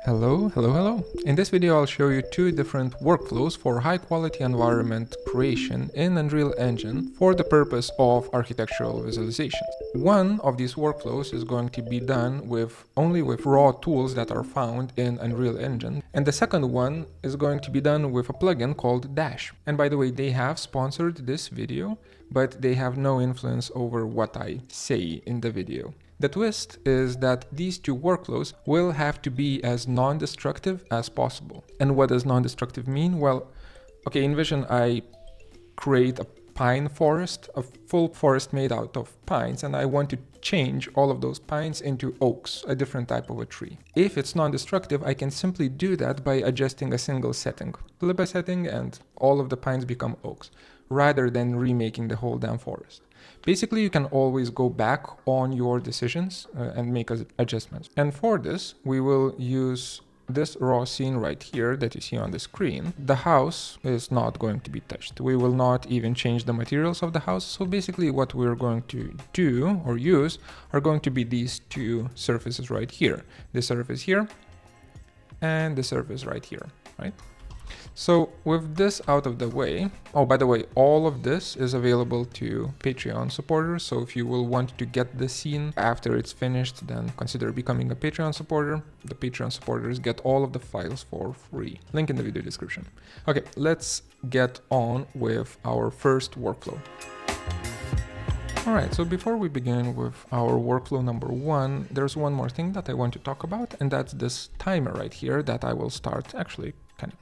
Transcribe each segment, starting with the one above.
Hello. In this video I'll show you two different workflows for high quality environment creation in Unreal Engine for the purpose of architectural visualization. One of these workflows is going to be done only with raw tools that are found in Unreal Engine, and the second one is going to be done with a plugin called Dash. And by the way, they have sponsored this video, but they have no influence over what I say in the video. The twist is that these two workflows will have to be as non-destructive as possible. And what does non-destructive mean? Well, okay, envision I create a pine forest, a full forest made out of pines, and I want to change all of those pines into oaks, a different type of a tree. If it's non-destructive, I can simply do that by adjusting a single setting. Flip a setting and all of the pines become oaks, rather than remaking the whole damn forest. Basically, you can always go back on your decisions and make adjustments. And for this, we will use this raw scene right here that you see on the screen. The house is not going to be touched. We will not even change the materials of the house. So basically what we're going to do or use are going to be these two surfaces right here. The surface here and the surface right here, right? So with this out of the way, oh, by the way, all of this is available to Patreon supporters. So if you will want to get the scene after it's finished, then consider becoming a Patreon supporter. The Patreon supporters get all of the files for free. Link in the video description. Okay, let's get on with our first workflow. All right, so before we begin with our workflow number one, there's one more thing that I want to talk about, and that's this timer right here that I will start actually kind of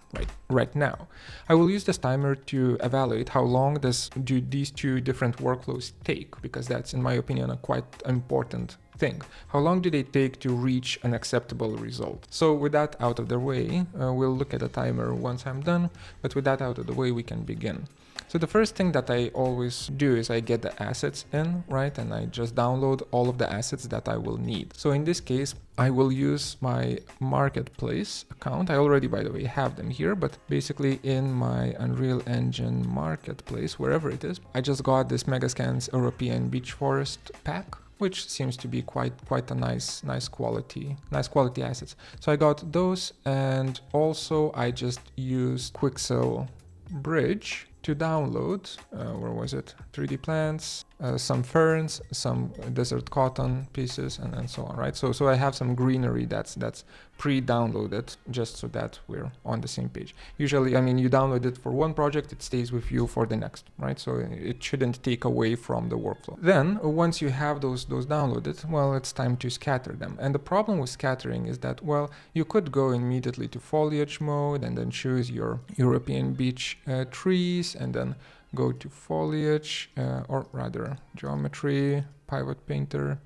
right now. I will use this timer to evaluate how long do these two different workflows take, because that's, in my opinion, a quite important thing. How long do they take to reach an acceptable result? So with that out of the way, we'll look at the timer once I'm done, but with that out of the way, we can begin. So the first thing that I always do is I get the assets in, right? And I just download all of the assets that I will need. So in this case, I will use my marketplace account. I already, by the way, have them here, but basically in my Unreal Engine marketplace, wherever it is, I just got this Megascans European Beech Forest pack, which seems to be quite a nice quality assets. So I got those, and also I just used Quixel Bridge to download, where was it? 3D plants, some ferns, some desert cotton pieces, and so on, right? So I have some greenery that's pre-downloaded, just so that we're on the same page. Usually, I mean, you download it for one project, it stays with you for the next, right? So it shouldn't take away from the workflow. Then, once you have those downloaded, well, it's time to scatter them. And the problem with scattering is that, well, you could go immediately to foliage mode and then choose your European beech trees, and then go to foliage, or rather geometry, pivot painter,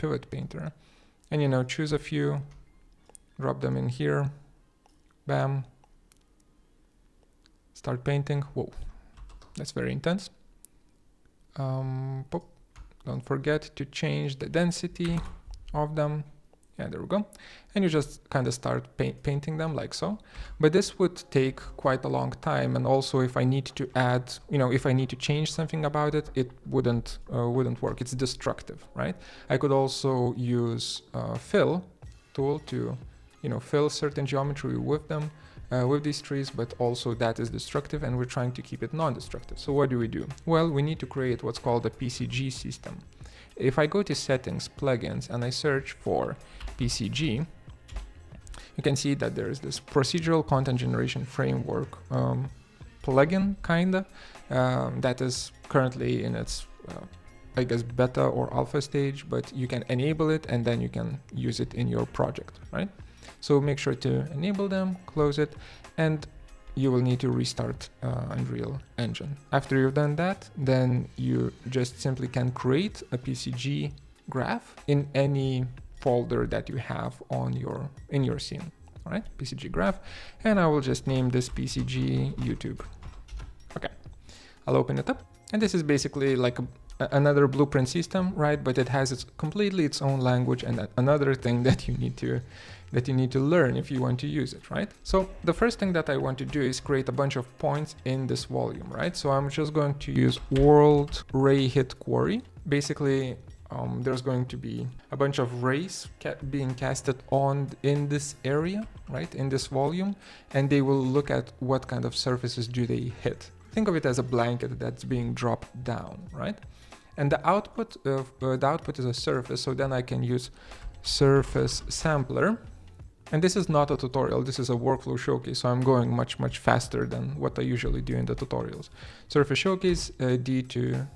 and choose a few, drop them in here, bam, start painting. Whoa, that's very intense. Don't forget to change the density of them. Yeah, there we go. And you just kind of start painting them like so. But this would take quite a long time. And also if I need to add, if I need to change something about it, it wouldn't work. It's destructive, right? I could also use fill tool to, fill certain geometry with them, with these trees, but also that is destructive, and we're trying to keep it non-destructive. So what do we do? Well, we need to create what's called a PCG system. If I go to settings, plugins, and I search for PCG, you can see that there is this procedural content generation framework plugin, that is currently in its, I guess, beta or alpha stage, but you can enable it and then you can use it in your project, right? So make sure to enable them, close it, and you will need to restart Unreal Engine. After you've done that, then you just simply can create a PCG graph in any folder that you have in your scene. All right, PCG graph, and I will just name this PCG YouTube. Okay, I'll open it up, and this is basically like another blueprint system, right? But it has completely its own language and another thing that you need to learn if you want to use it, right? So the first thing that I want to do is create a bunch of points in this volume, right? So I'm just going to use world ray hit query. Basically, there's going to be a bunch of rays being casted on in this area, right, in this volume, and they will look at what kind of surfaces do they hit. Think of it as a blanket that's being dropped down, right? And the output is a surface, so then I can use surface sampler. And this is not a tutorial, this is a workflow showcase, so I'm going much faster than what I usually do in the tutorials. Surface showcase, D to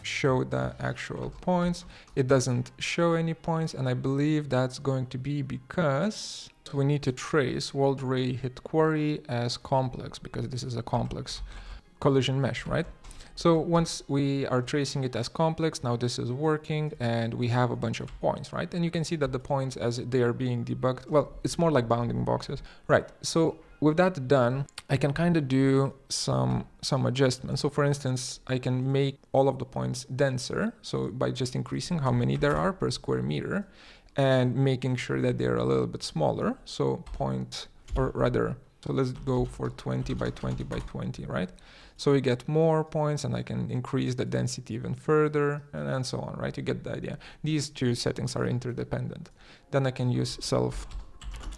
show the actual points. It doesn't show any points, and I believe that's going to be because we need to trace world ray hit quarry as complex, because this is a complex collision mesh, right? So once we are tracing it as complex, now this is working and we have a bunch of points, right? And you can see that the points as they are being debugged, well, it's more like bounding boxes, right? So with that done, I can kind of do some adjustments. So for instance, I can make all of the points denser. So by just increasing how many there are per square meter and making sure that they're a little bit smaller. So so let's go for 20 by 20 by 20, right? So we get more points and I can increase the density even further and so on, right? You get the idea. These two settings are interdependent. Then I can use self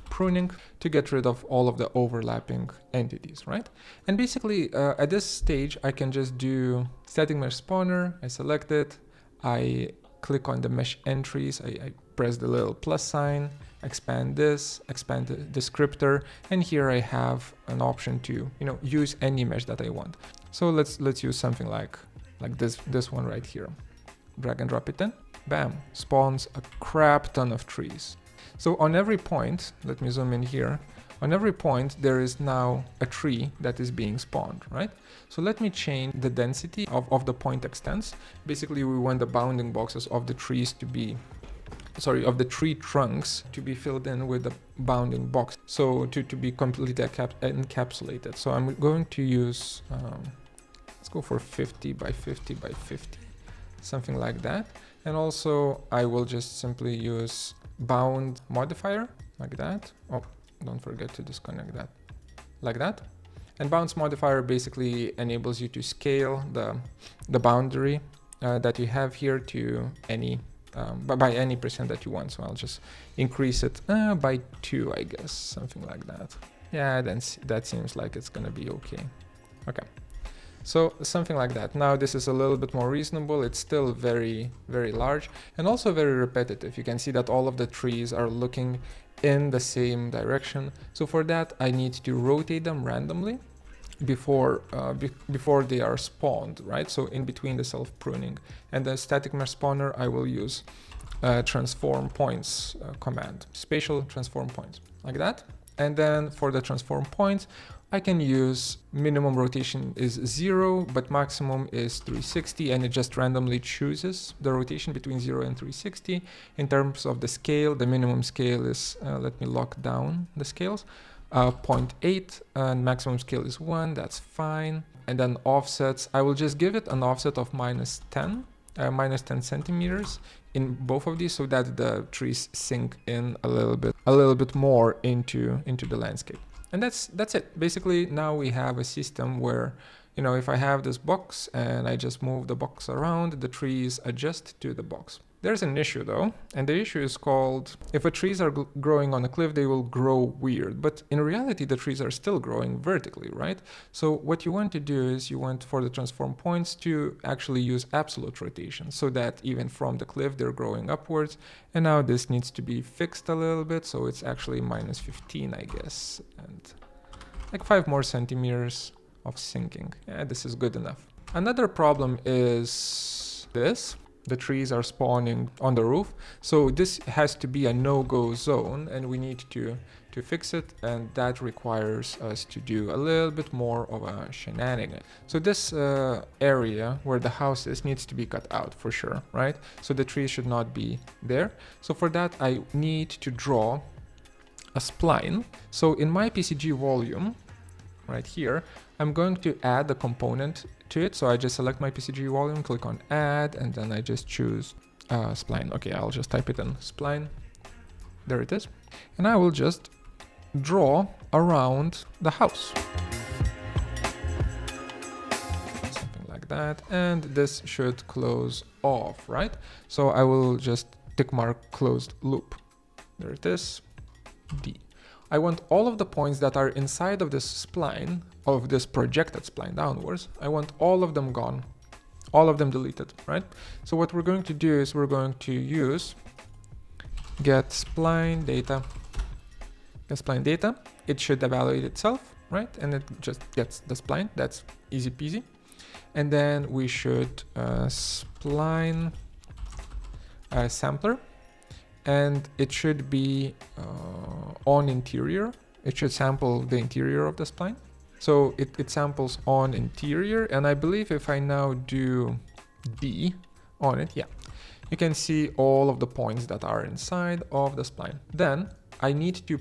pruning to get rid of all of the overlapping entities, right? And basically at this stage, I can just do static mesh spawner. I select it. I click on the mesh entries. I press the little plus sign, expand this, expand the descriptor, and here I have an option to, use any mesh that I want. So let's use something like this one right here. Drag and drop it in. Bam, spawns a crap ton of trees. So on every point, let me zoom in here. On every point, there is now a tree that is being spawned, right? So let me change the density of the point extents. Basically, we want the bounding boxes of the trees to be, of the tree trunks to be filled in with the bounding box. So to be completely encapsulated. So I'm going to use, let's go for 50 by 50 by 50, something like that. And also I will just simply use bound modifier like that. Oh, don't forget to disconnect that, like that. And bounds modifier basically enables you to scale the boundary that you have here to any, by any percent that you want. So I'll just increase it by 2, I guess, something like that. Yeah, then that seems like it's gonna be okay. Okay, so something like that. Now this is a little bit more reasonable. It's still very large and also very repetitive. You can see that all of the trees are looking in the same direction. So for that, I need to rotate them randomly before they are spawned, right? So in between the self pruning and the static mesh spawner, I will use transform points command, spatial transform points, like that. And then for the transform points, I can use minimum rotation is 0, but maximum is 360, and it just randomly chooses the rotation between 0 and 360. In terms of the scale, the minimum scale is, let me lock down the scales, 0.8, and maximum scale is 1, that's fine. And then offsets, I will just give it an offset of minus 10 centimeters in both of these, so that the trees sink in a little bit more into the landscape. And that's it. Basically, now we have a system where, if I have this box and I just move the box around, the trees adjust to the box. There's an issue though, and the issue is called, if the trees are growing on a cliff, they will grow weird. But in reality, the trees are still growing vertically, right? So what you want to do is you want for the transform points to actually use absolute rotation, so that even from the cliff, they're growing upwards. And now this needs to be fixed a little bit. So it's actually minus 15, I guess, and like 5 more centimeters of sinking. Yeah, this is good enough. Another problem is this. The trees are spawning on the roof. So this has to be a no-go zone, and we need to fix it, and that requires us to do a little bit more of a shenanigan. So this area where the house is needs to be cut out for sure, right? So the trees should not be there. So for that, I need to draw a spline. So in my PCG volume, right here, I'm going to add a component to it. So I just select my PCG volume, click on add, and then I just choose spline. Okay, I'll just type it in spline. There it is. And I will just draw around the house. Something like like that, and this should close off, right? So I will just tick mark closed loop. There it is, D. I want all of the points that are inside of this spline, of this projected spline downwards, I want all of them gone, all of them deleted, right? So what we're going to do is we're going to use get spline data. It should evaluate itself, right? And it just gets the spline. That's easy peasy. And then we should spline sampler, and it should be on interior. It should sample the interior of the spline. So it samples on interior, and I believe if I now do D on it, yeah, you can see all of the points that are inside of the spline. Then I need to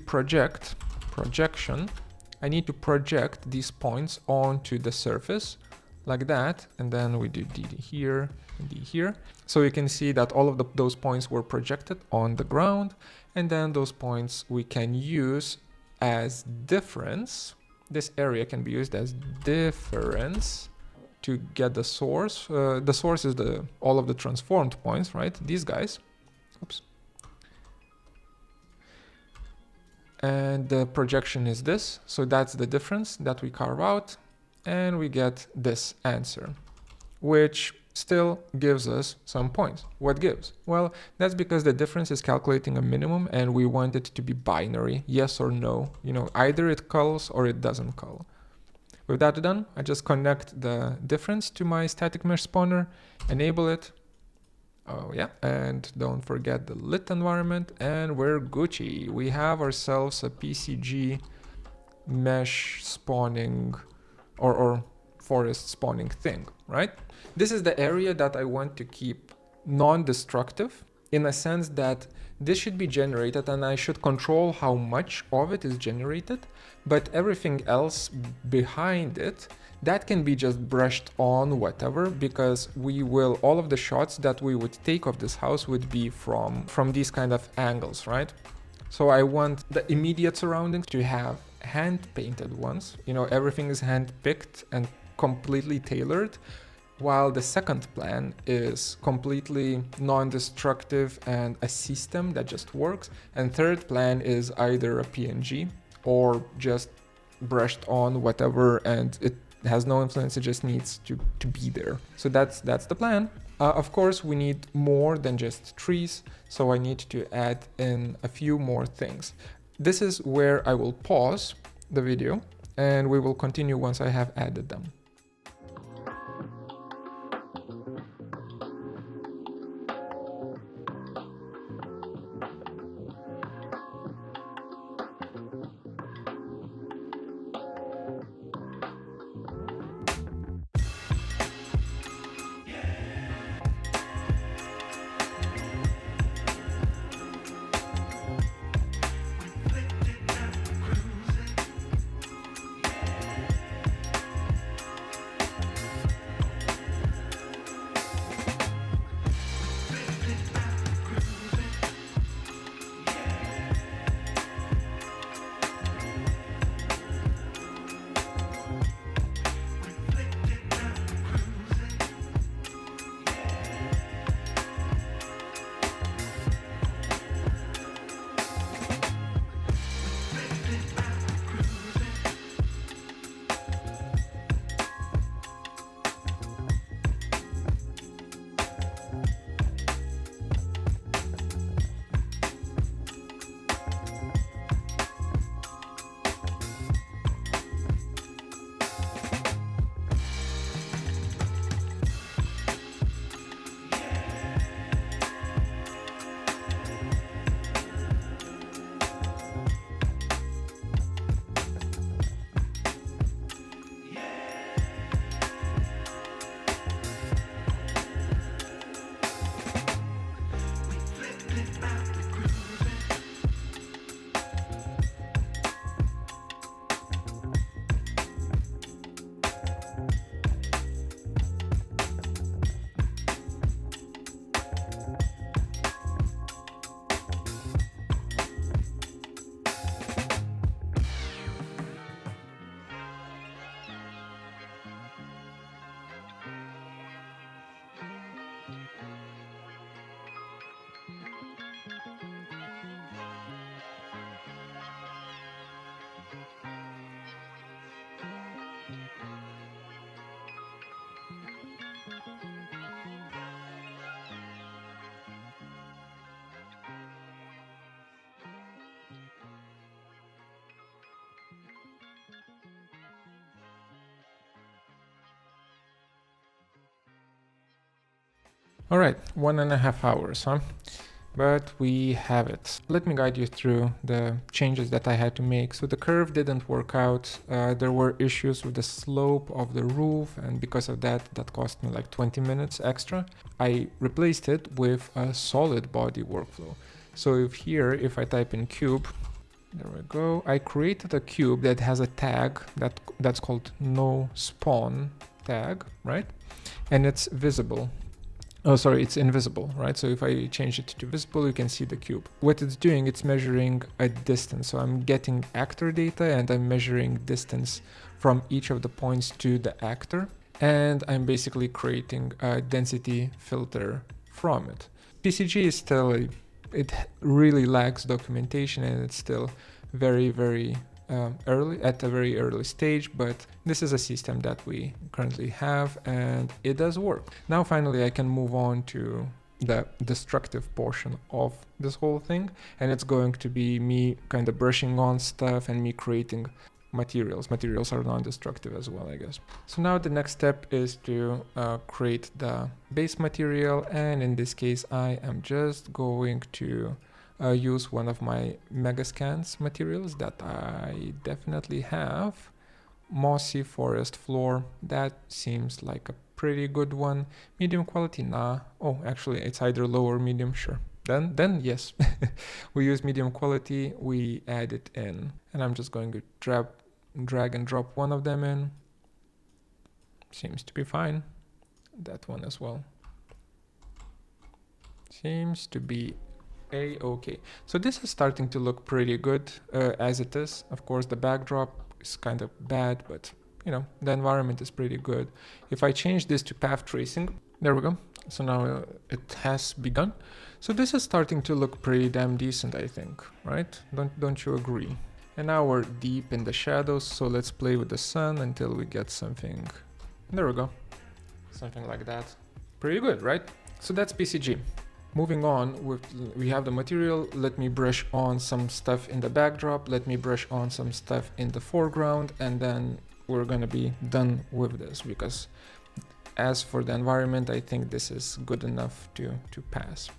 I need to project these points onto the surface like that, and then we do D here and D here. So you can see that all of those points were projected on the ground, and then those points we can use as difference. This area can be used as difference to get the source. The source is all of the transformed points, right? These guys. Oops. And the projection is this. So that's the difference that we carve out, and we get this answer, which still gives us some points. What gives? Well, that's because the difference is calculating a minimum, and we want it to be binary, yes or no. You know, either it culls or it doesn't cull. With that done, I just connect the difference to my static mesh spawner, enable it. Oh yeah, and don't forget the lit environment, and we're Gucci. We have ourselves a PCG mesh spawning or forest spawning thing, right? This is the area that I want to keep non-destructive, in a sense that this should be generated and I should control how much of it is generated, but everything else behind it, that can be just brushed on whatever, because we will, all of the shots that we would take of this house would be from these kind of angles, right? So I want the immediate surroundings to have hand painted ones, you know, everything is hand picked and completely tailored, while the second plan is completely non-destructive and a system that just works, and third plan is either a PNG or just brushed on whatever, and it has no influence, it just needs to be there. So that's the plan. Of course, we need more than just trees, so I need to add in a few more things. This is where I will pause the video, and we will continue once I have added them. All right, 1.5 hours, huh? But we have it. Let me guide you through the changes that I had to make. So the curve didn't work out. There were issues with the slope of the roof, and because of that, that cost me like 20 minutes extra. I replaced it with a solid body workflow. So if I type in cube, there we go. I created a cube that has a tag that's called no spawn tag, right? And it's visible. Oh, sorry, it's invisible, right? So if I change it to visible, you can see the cube. What it's doing, it's measuring a distance. So I'm getting actor data and I'm measuring distance from each of the points to the actor. And I'm basically creating a density filter from it. PCG is still, it really lacks documentation and it's still very, very at a very early stage, but this is a system that we currently have and it does work. Now finally I can move on to the destructive portion of this whole thing, and it's going to be me kind of brushing on stuff and me creating materials. Materials are non-destructive as well, I guess. So now the next step is to create the base material, and in this case I am just going to use one of my Megascans materials that I definitely have. Mossy forest floor, that seems like a pretty good one. Medium quality, nah. Oh, actually it's either low or medium, sure. Then yes, we use medium quality, we add it in, and I'm just going to drag and drop one of them in. Seems to be fine. That one as well. Seems to be okay. So this is starting to look pretty good as it is. Of course, the backdrop is kind of bad, but you know, the environment is pretty good. If I change this to path tracing, there we go. So now it has begun. So this is starting to look pretty damn decent, I think, right? Don't you agree? And now we're deep in the shadows, so let's play with the sun until we get something. There we go. Something like that. Pretty good, right? So that's PCG. Moving on, we have the material. Let me brush on some stuff in the backdrop. Let me brush on some stuff in the foreground, and then we're gonna be done with this, because as for the environment, I think this is good enough to pass.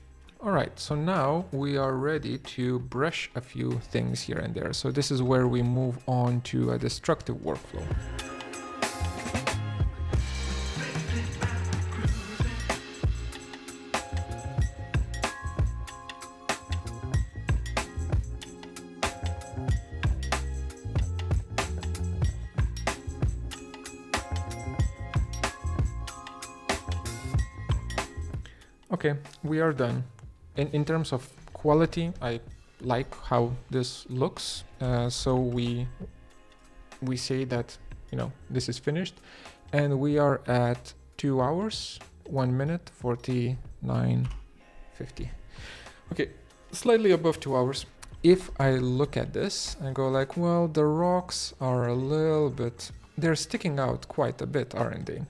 All right, so now we are ready to brush a few things here and there. So this is where we move on to a destructive workflow. Okay, we are done. In terms of quality, I like how this looks. So we say that, you know, this is finished, and we are at 2 hours, 1 minute, 49:50. Okay, slightly above 2 hours. If I look at this and go like, well, the rocks are a little bit, they're sticking out quite a bit, aren't they?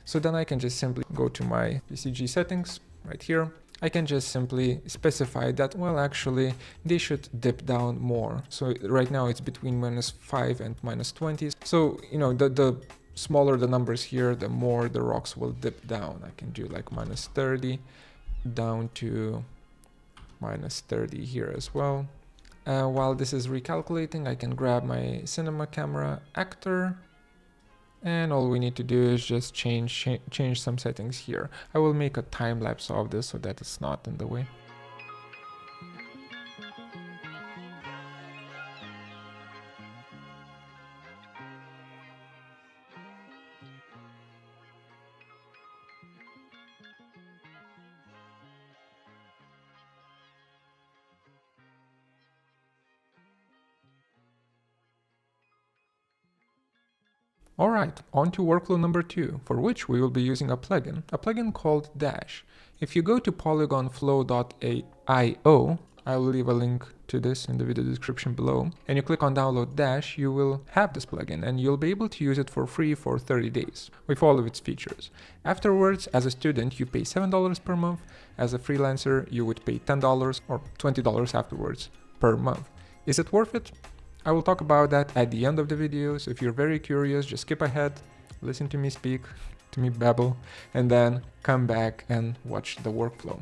So then I can just simply go to my PCG settings right here. I can just simply specify that, well, actually, they should dip down more. So right now it's between -5 and -20. So, you know, the smaller the numbers here, the more the rocks will dip down. I can do like -30 down to -30 here as well. While this is recalculating, I can grab my cinema camera actor, and all we need to do is just change some settings here. I will make a time lapse of this so that it's not in the way. Alright, on to workflow number 2, for which we will be using a plugin called Dash. If you go to polygonflow.io, I'll leave a link to this in the video description below, and you click on download Dash, you will have this plugin and you'll be able to use it for free for 30 days with all of its features. Afterwards, as a student, you pay $7 per month. As a freelancer, you would pay $10 or $20 afterwards per month. Is it worth it? I will talk about that at the end of the video, so if you're very curious, just skip ahead, listen to me speak, to me babble, and then come back and watch the workflow.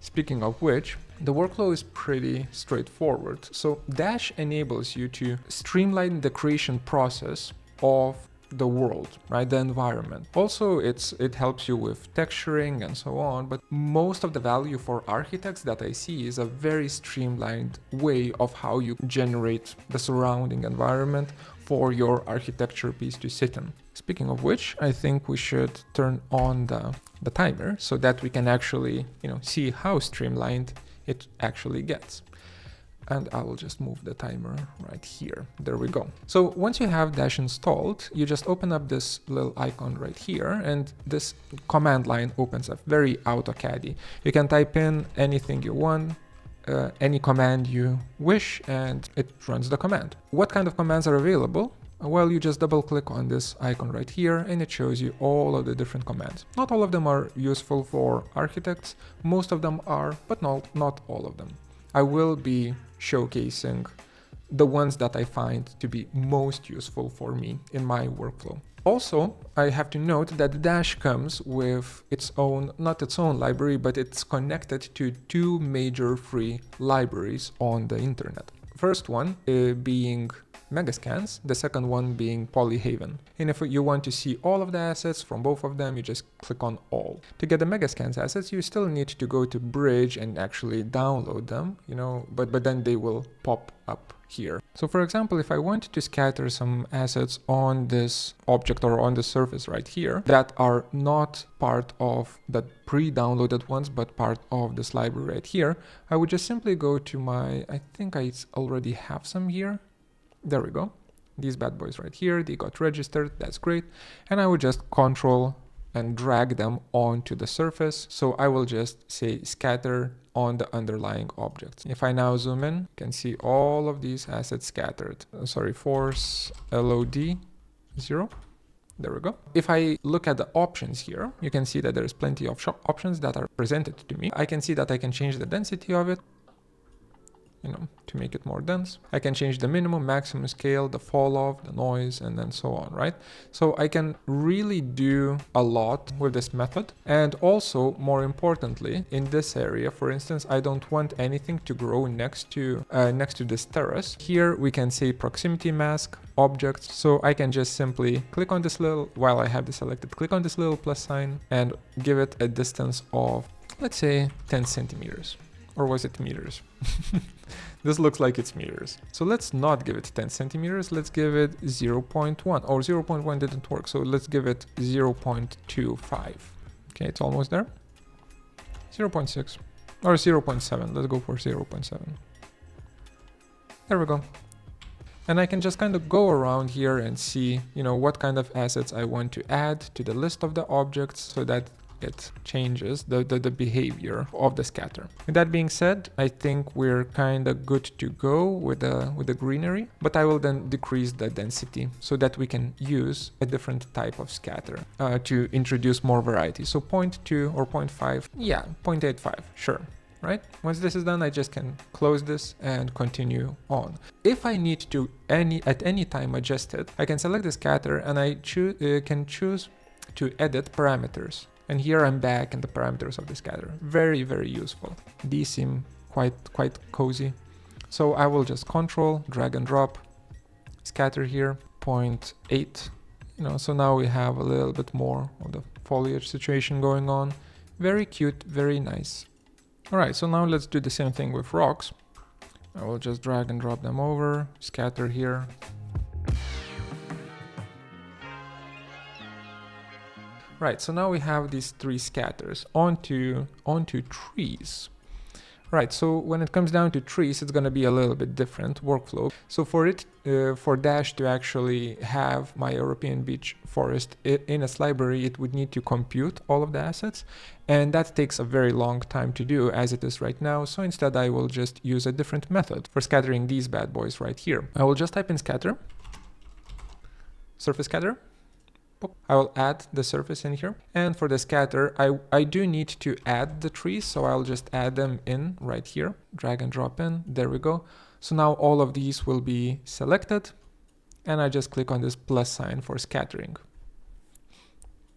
Speaking of which, the workflow is pretty straightforward. So Dash enables you to streamline the creation process of the world, right? The environment. Also, it helps you with texturing and so on, but most of the value for architects that I see is a very streamlined way of how you generate the surrounding environment for your architecture piece to sit in. Speaking of which, I think we should turn on the timer so that we can actually, see how streamlined it actually gets. And I will just move the timer right here. There we go. So once you have Dash installed, you just open up this little icon right here, and this command line opens up, very AutoCAD-y. You can type in anything you want, any command you wish, and it runs the command. What kind of commands are available? Well, you just double click on this icon right here and it shows you all of the different commands. Not all of them are useful for architects. Most of them are, but not all of them. I will be showcasing the ones that I find to be most useful for me in my workflow. Also, I have to note that Dash comes with its own, not its own library, but it's connected to two major free libraries on the internet. First one being Megascans, the second one being Polyhaven. And if you want to see all of the assets from both of them, you just click on all. To get the Megascans assets, you still need to go to Bridge and actually download them, but then they will pop up here. So for example, if I wanted to scatter some assets on this object or on the surface right here that are not part of the pre-downloaded ones, but part of this library right here, I would just simply go to I think I already have some here. There we go. These bad boys right here, they got registered, that's great. And I would just control and drag them onto the surface. So I will just say scatter on the underlying objects. If I now zoom in, you can see all of these assets scattered. Force LOD 0. There we go. If I look at the options here, you can see that there's plenty of options that are presented to me. I can see that I can change the density of it, to make it more dense. I can change the minimum, maximum scale, the fall off, the noise, and then so on, right? So I can really do a lot with this method. And also, more importantly, in this area, for instance, I don't want anything to grow next to this terrace. Here we can say proximity mask, objects. So I can just simply click on this little, while I have this selected, click on this little plus sign and give it a distance of, let's say, 10 centimeters. Or was it meters? This looks like it's meters. So let's not give it 10 centimeters. Let's give it 0.1, or 0.1 didn't work. So let's give it 0.25. Okay, it's almost there. 0.6 or 0.7. Let's go for 0.7. There we go. And I can just kind of go around here and see, what kind of assets I want to add to the list of the objects so that it changes the behavior of the scatter. With that being said, I think we're kind of good to go with the greenery, but I will then decrease the density so that we can use a different type of scatter to introduce more variety. So 0.2 or 0.5, yeah, 0.85, sure. Right? Once this is done, I just can close this and continue on. If I need to at any time adjust it, I can select the scatter and I can choose to edit parameters. And here I'm back in the parameters of the scatter. Very, very useful. These seem quite cozy. So I will just control, drag and drop, scatter here, 0.8. So now we have a little bit more of the foliage situation going on. Very cute, very nice. All right, so now let's do the same thing with rocks. I will just drag and drop them over, scatter here. Right, so now we have these three scatters onto trees. Right, so when it comes down to trees, it's going to be a little bit different workflow. So for it for Dash to actually have my European beech forest in its library, it would need to compute all of the assets, and that takes a very long time to do as it is right now. So instead I will just use a different method for scattering these bad boys right here. I will just type in scatter, surface scatter. I will add the surface in here, and for the scatter I do need to add the trees, so I'll just add them in right here, drag and drop in, there we go. So now all of these will be selected, and I just click on this plus sign for scattering.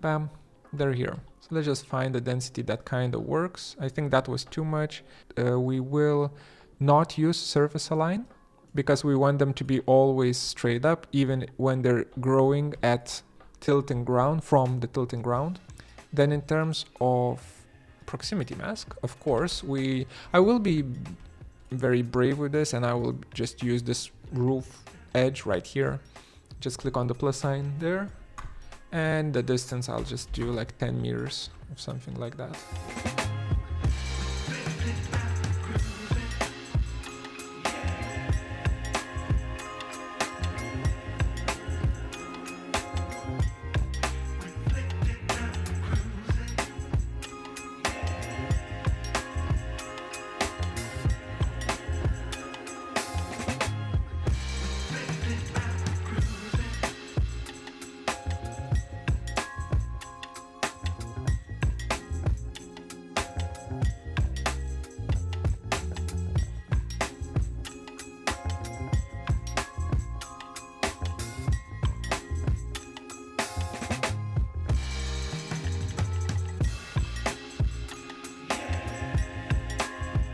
Bam, they're here. So let's just find the density that kind of works. I think that was too much. We will not use surface align because we want them to be always straight up, even when they're growing at tilting ground, from the tilting ground. Then in terms of proximity mask, of course, I will be very brave with this, and I will just use this roof edge right here. Just click on the plus sign there, and the distance I'll just do like 10 meters or something like that.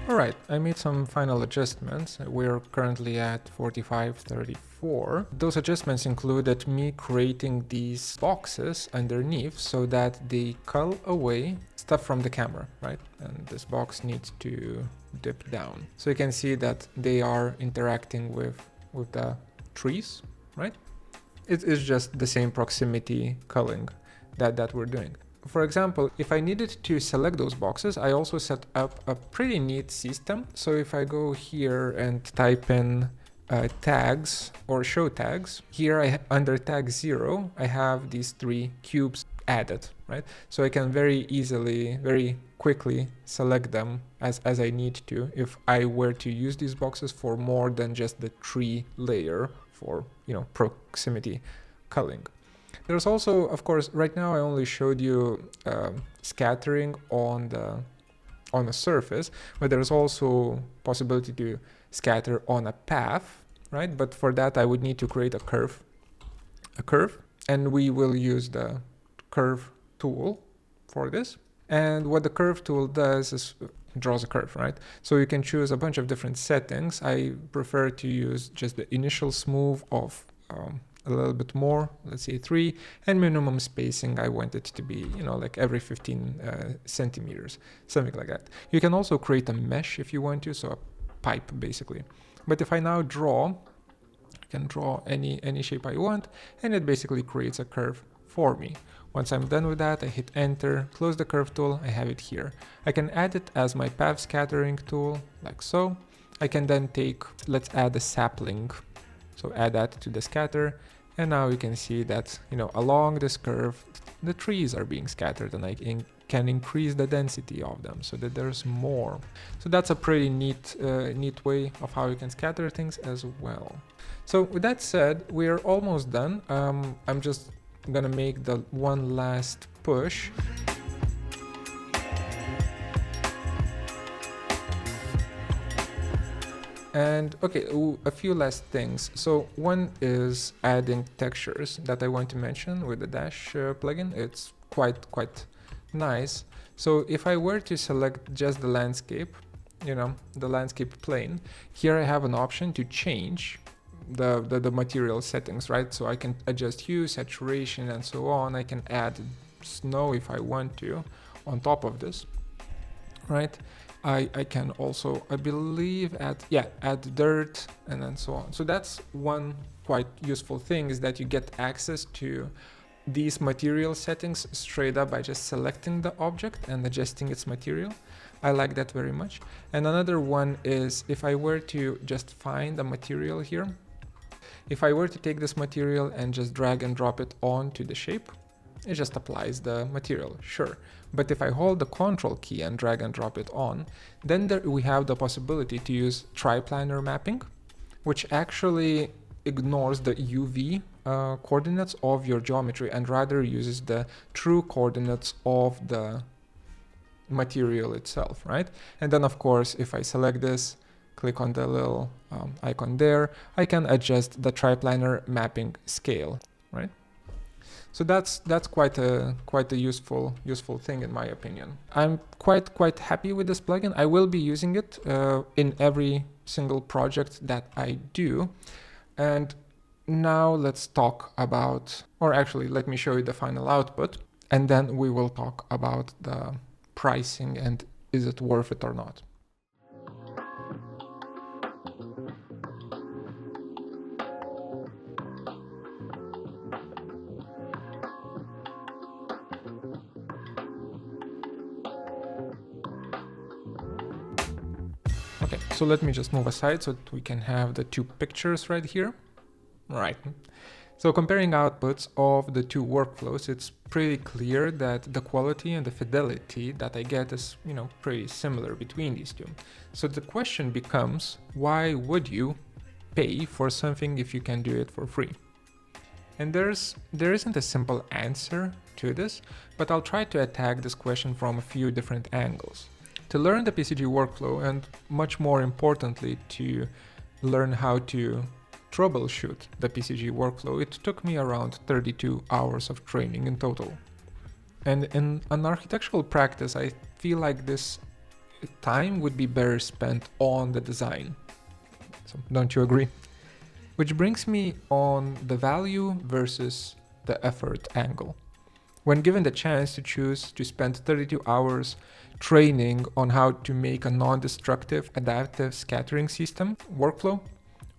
Alright, I made some final adjustments. We're currently at 4534. Those adjustments included me creating these boxes underneath so that they cull away stuff from the camera, right? And this box needs to dip down. So you can see that they are interacting with the trees, right? It is just the same proximity culling that we're doing. For example, if I needed to select those boxes, I also set up a pretty neat system. So if I go here and type in tags or show tags, here under tag 0, I have these 3 cubes added, right? So I can very easily, very quickly select them as I need to if I were to use these boxes for more than just the tree layer for, proximity culling. There's also, of course, right now I only showed you scattering on the surface, but there's also possibility to scatter on a path, right? But for that I would need to create a curve, and we will use the curve tool for this. And what the curve tool does is draws a curve, right? So you can choose a bunch of different settings. I prefer to use just the initial smooth of a little bit more, let's say 3, and minimum spacing I want it to be, like every 15 centimeters, something like that. You can also create a mesh if you want to, so a pipe basically. But if I now draw, I can draw any shape I want, and it basically creates a curve for me. Once I'm done with that, I hit enter, close the curve tool, I have it here. I can add it as my path scattering tool, like so. I can then let's add a sapling. So add that to the scatter, and now you can see that, along this curve, the trees are being scattered, and I can increase the density of them so that there's more. So that's a pretty neat way of how you can scatter things as well. So with that said, we're almost done. I'm just gonna make the one last push. And okay, a few last things. So one is adding textures that I want to mention with the Dash plugin. It's quite nice. So if I were to select just the landscape, the landscape plane, here I have an option to change the material settings, right? So I can adjust hue, saturation, and so on. I can add snow if I want to on top of this, right? I can also, I believe, add dirt and then so on. So that's one quite useful thing, is that you get access to these material settings straight up by just selecting the object and adjusting its material. I like that very much. And another one is if I were to just find a material here, If I were to take this material and just drag and drop it onto the shape, it just applies the material, sure. But if I hold the Control key and drag and drop it on, then we have the possibility to use triplanar mapping, which actually ignores the UV coordinates of your geometry and rather uses the true coordinates of the material itself, right? And then of course, if I select this, click on the little icon there, I can adjust the triplanar mapping scale, right? So that's quite a useful thing in my opinion. I'm quite happy with this plugin. I will be using it in every single project that I do. And now let's talk about, or actually let me show you the final output, and then we will talk about the pricing and is it worth it or not. Okay, so let me just move aside so that we can have the two pictures right here. Right. So comparing outputs of the two workflows, it's pretty clear that the quality and the fidelity that I get is, pretty similar between these two. So the question becomes, why would you pay for something if you can do it for free? And there isn't a simple answer to this, but I'll try to attack this question from a few different angles. To learn the PCG workflow, and much more importantly, to learn how to troubleshoot the PCG workflow, it took me around 32 hours of training in total. And in an architectural practice, I feel like this time would be better spent on the design. So don't you agree? Which brings me on the value versus the effort angle. When given the chance to choose to spend 32 hours training on how to make a non-destructive adaptive scattering system workflow,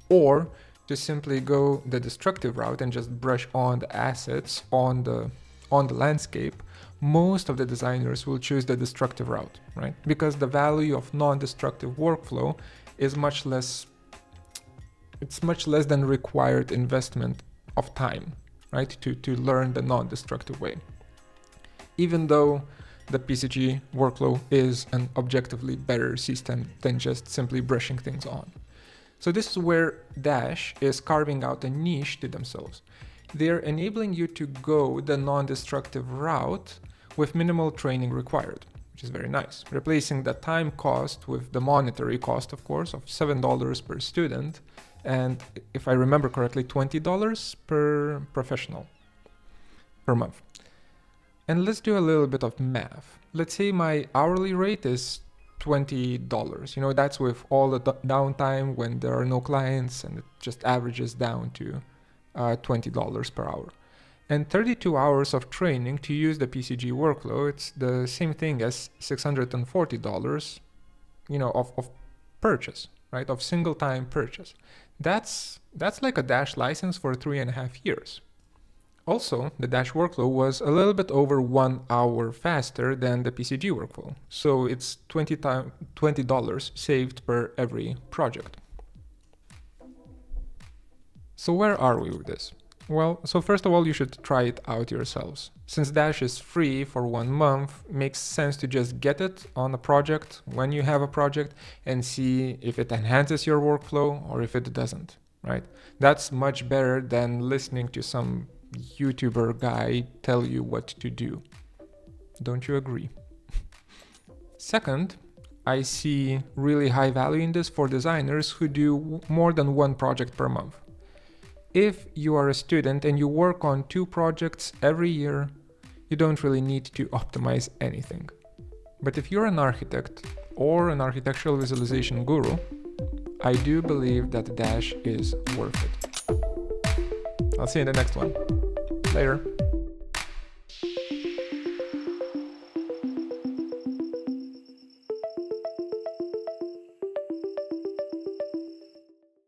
or to simply go the destructive route and just brush on the assets on the landscape, most of the designers will choose the destructive route, right? Because the value of non-destructive workflow is much less than required investment of time, right? To learn the non-destructive way. Even though the PCG workflow is an objectively better system than just simply brushing things on. So this is where Dash is carving out a niche to themselves. They're enabling you to go the non-destructive route with minimal training required, which is very nice. Replacing the time cost with the monetary cost, of course, of $7 per student, and if I remember correctly, $20 per professional per month. And let's do a little bit of math. Let's say my hourly rate is $20. That's with all the downtime when there are no clients, and it just averages down to $20 per hour. And 32 hours of training to use the PCG workflow, it's the same thing as $640, of purchase, right? Of single time purchase. That's like a Dash license for 3.5 years. Also, the Dash workflow was a little bit over 1 hour faster than the PCG workflow. So it's $20 saved per every project. So where are we with this? Well, so first of all, you should try it out yourselves. Since Dash is free for 1 month, it makes sense to just get it on a project when you have a project and see if it enhances your workflow or if it doesn't, right? That's much better than listening to some YouTuber guy tell you what to do. Don't you agree? Second, I see really high value in this for designers who do more than one project per month. If you are a student and you work on 2 projects every year, you don't really need to optimize anything. But if you're an architect or an architectural visualization guru, I do believe that Dash is worth it. I'll see you in the next one. Later.